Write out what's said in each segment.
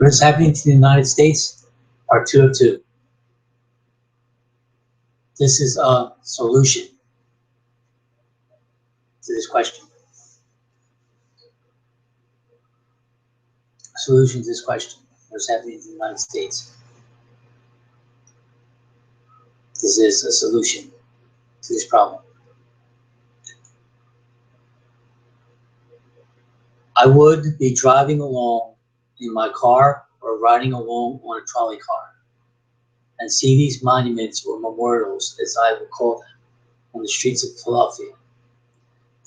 What is happening to the United States? Part 2 of 2. This is a solution to this question. A solution to this question. What is happening to the United States? This is a solution to this problem. I would be driving along in my car or riding along on a trolley car and see these monuments or memorials, as I would call them, on the streets of Philadelphia.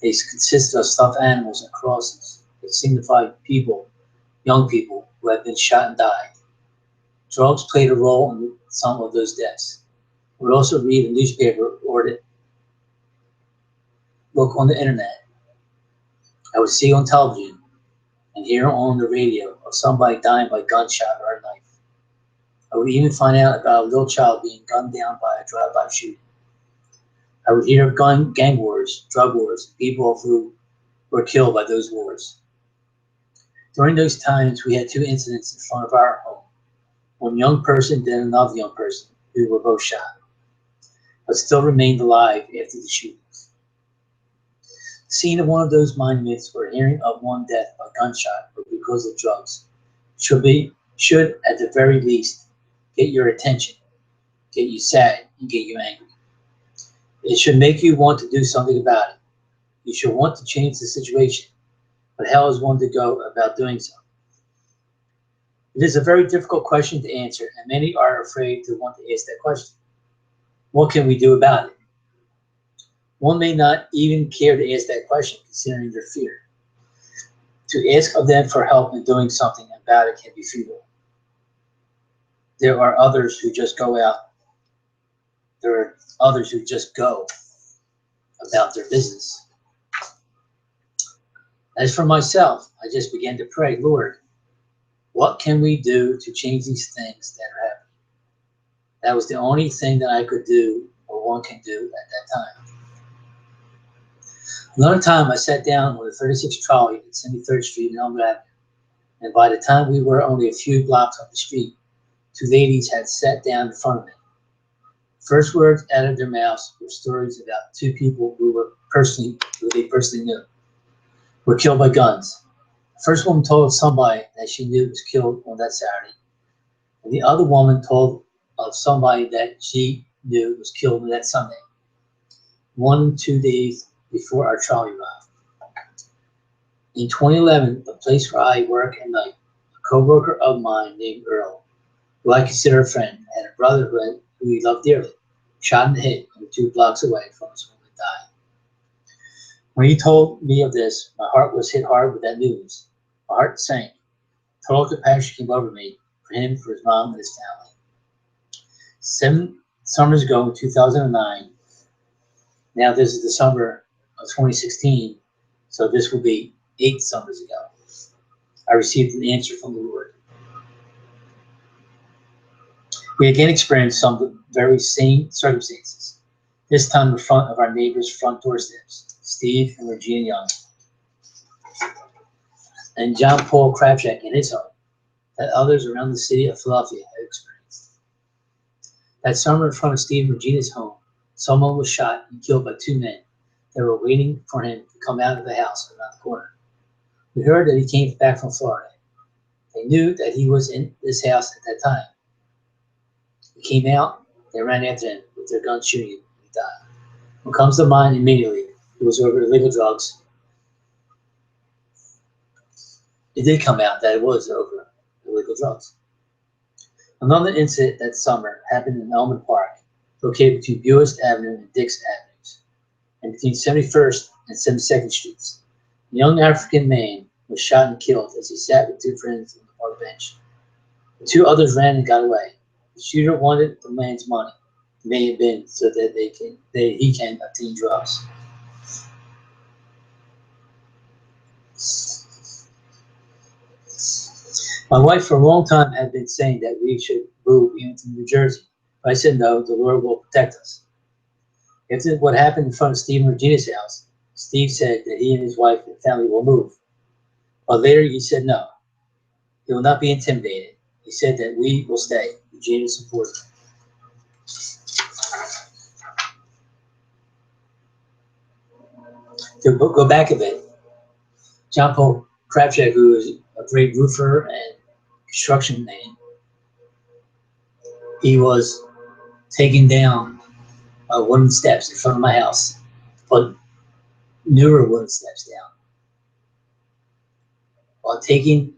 They consist of stuffed animals and crosses that signify people, young people, who have been shot and died. Drugs played a role in some of those deaths. I would also read a newspaper or look on the internet. I would see on television and hear on the radio of somebody dying by gunshot or a knife. I would even find out about a little child being gunned down by a drive-by shooting. I would hear of gang wars, drug wars, people who were killed by those wars. During those times, we had 2 incidents in front of our home. One young person, then another young person, who were both shot, but still remained alive after the shootings. Seeing of one of those monuments or hearing of one death by gunshot or because of drugs should at the very least get your attention, get you sad, and get you angry. It should make you want to do something about it. You should want to change the situation, but how is one to go about doing so? It is a very difficult question to answer, and many are afraid to want to ask that question. What can we do about it? One may not even care to ask that question, considering their fear. To ask of them for help in doing something about it can be futile. There are others who just go out. There are others who just go about their business. As for myself, I just began to pray, Lord, what can we do to change these things that are happening? That was the only thing that I could do, or one can do at that time. Another time I sat down on the 36th trolley at 73rd Street and Elmwood Avenue, and by the time we were only a few blocks up the street, 2 ladies had sat down in front of me. First words out of their mouths were stories about 2 people who they personally knew, were killed by guns. The first woman told somebody that she knew was killed on that Saturday, and the other woman told of somebody that she knew was killed on that Sunday, 1 2 days before our trolley arrived. In 2011, the place where I work at night, a co-worker of mine named Earl, who I consider a friend, had a brother who he loved dearly, shot in the head only 2 blocks away from his home and died. When he told me of this, my heart was hit hard with that news. My heart sank. Total compassion came over me for him, for his mom, and his family. 7 summers ago in 2009, now this is the summer of 2016, so this will be 8 summers ago, I received an answer from the Lord. We again experienced some of the very same circumstances, this time in front of our neighbors' front doorsteps, Steve and Regina Young, and John Paul Krabchak in his home, that others around the city of Philadelphia had experienced. That summer in front of Steve and Regina's home, someone was shot and killed by 2 men that were waiting for him to come out of the house around the corner. We heard that he came back from Florida. They knew that he was in this house at that time. He came out, they ran after him with their guns shooting him, and he died. What comes to mind immediately, it was over illegal drugs. It did come out that it was over illegal drugs. Another incident that summer happened in Elmwood Park, located between Buist Avenue and Dix Avenues, and between 71st and 72nd Streets. A young African man was shot and killed as he sat with 2 friends on the park bench. The 2 others ran and got away. The shooter wanted the man's money. It may have been so that he can obtain drugs. My wife for a long time had been saying that we should move into New Jersey. But I said no, the Lord will protect us. After what happened in front of Steve and Regina's house, Steve said that he and his wife and family will move. But later he said no. He will not be intimidated. He said that we will stay. Eugene supported. To go back a bit, John Paul Krafchick, who is a great roofer and construction man, he was taking down wooden steps in front of my house, put newer wooden steps down. While taking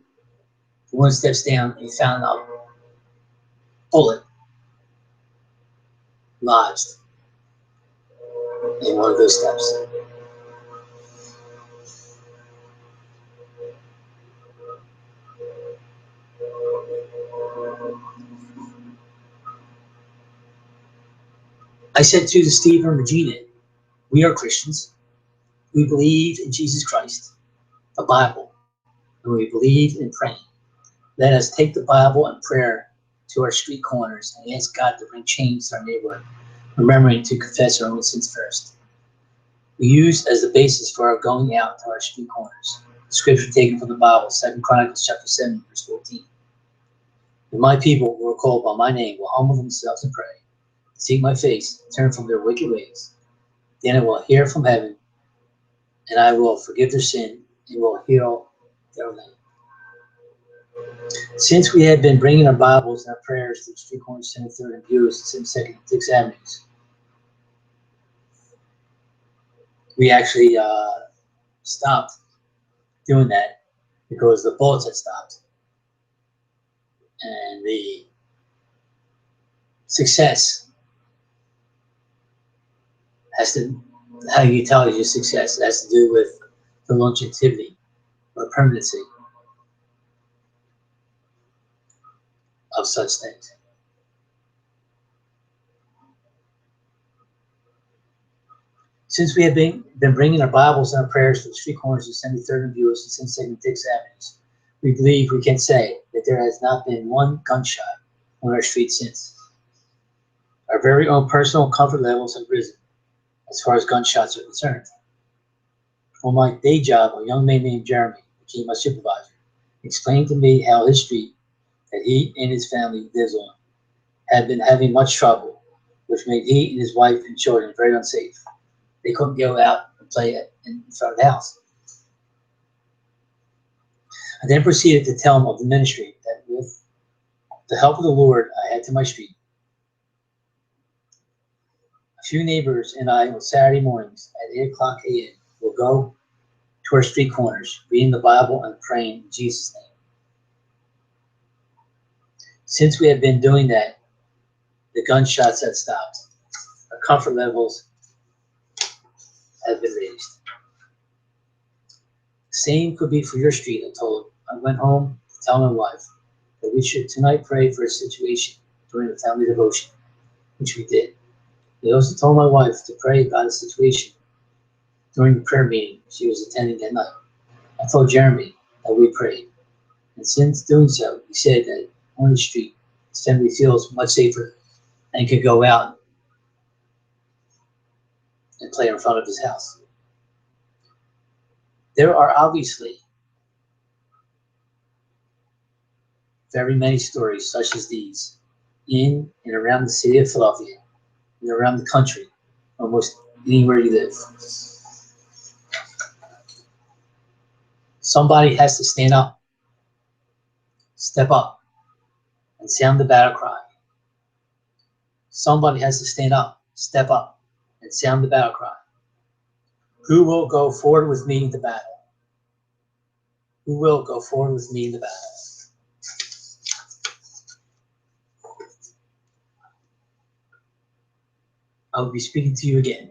the wooden steps down, he found a bullet lodged in one of those steps. I said to Steve and Regina, we are Christians. We believe in Jesus Christ, the Bible, and we believe in praying. Let us take the Bible and prayer to our street corners and ask God to bring change to our neighborhood, remembering to confess our own sins first. We use as the basis for our going out to our street corners the scripture taken from the Bible, 2 Chronicles chapter 7, verse 14. If my people who are called by my name will humble themselves and pray, seek my face, turn from their wicked ways, then I will hear from heaven, and I will forgive their sin and will heal their land. Since we have been bringing our Bibles and our prayers to the street corners, 73rd and Buick, and 2nd and 6th Avenues, we actually stopped doing that because the bullets had stopped. And the success has to, how you tell your success, it has to do with the longevity or permanency of such things. Since we have been bringing our Bibles and our prayers to the street corners of 73rd and Buick and 2nd and 6th Avenues, we believe we can say that there has not been one gunshot on our street since. Our very own personal comfort levels have risen as far as gunshots are concerned. On my day job, a young man named Jeremy became my supervisor, explained to me how his street that he and his family lives on had been having much trouble, which made he and his wife and children very unsafe. They couldn't go out and play in front of the house. I then proceeded to tell him of the ministry that with the help of the Lord I had to my street. A few neighbors and I on Saturday mornings at 8 o'clock a.m. will go to our street corners, reading the Bible and praying in Jesus' name. Since we have been doing that, the gunshots have stopped. Our comfort levels have been raised. The same could be for your street, I told him. I went home to tell my wife that we should tonight pray for a situation during the family devotion, which we did. I also told my wife to pray about a situation during the prayer meeting she was attending that night. I told Jeremy that we prayed, and since doing so, he said that on the street, his family feels much safer and could go out and play in front of his house. There are obviously very many stories such as these in and around the city of Philadelphia and around the country, almost anywhere you live. Somebody has to stand up, step up, and sound the battle cry. Somebody has to stand up, step up, and sound the battle cry. Who will go forward with me in the battle? Who will go forward with me in the battle? I will be speaking to you again.